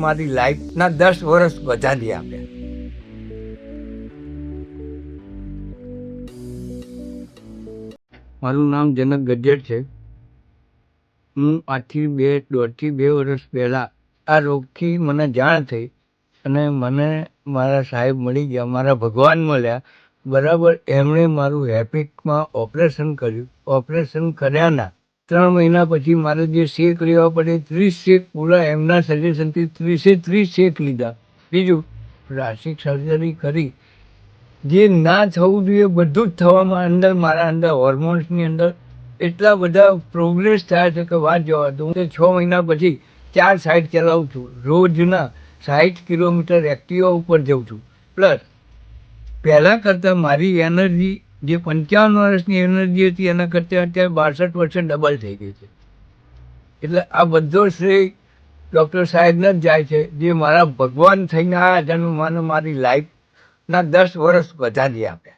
મારી લાઈફના 10 વર્ષ વધારી આપ્યા. મારું નામ જનક ગજ્જર છે. હું દોઢથી બે વર્ષ પહેલાં આ રોગથી મને જાણ થઈ અને મને મારા સાહેબ મળી ગયા, મારા ભગવાન મળ્યા. બરાબર, એમણે મારું હેપેટમાં ઓપરેશન કર્યું. ઓપરેશન કર્યાના 3 મહિના પછી મારે જે શેક લેવા પડે 30 શેક પૂરા એમના સજેશનથી 30 શેક લીધા. બીજું, પ્લાસ્ટિક સર્જરી કરી. જે ના થવું જોઈએ બધું જ થવામાં અંદર મારા અંદર હોર્મોન્સની અંદર એટલા બધા પ્રોગ્રેસ થાય છે કે વાત જવા દો. હું 6 મહિના પછી 4 સાઈડ ચલાવું છું. રોજના 60 કિલોમીટર એક્ટિવા ઉપર જઉં છું. પ્લસ પહેલાં કરતાં મારી એનર્જી જે 55 વર્ષની એનર્જી હતી એના કરતાં અત્યારે 62% ડબલ થઈ ગઈ છે. એટલે આ બધો શ્રેય ડૉક્ટર સાહેબને જ જાય છે, જે મારા ભગવાન થઈને આવ્યા છે અને મને મારી લાઈફના 10 વર્ષ વધારી આપ્યા.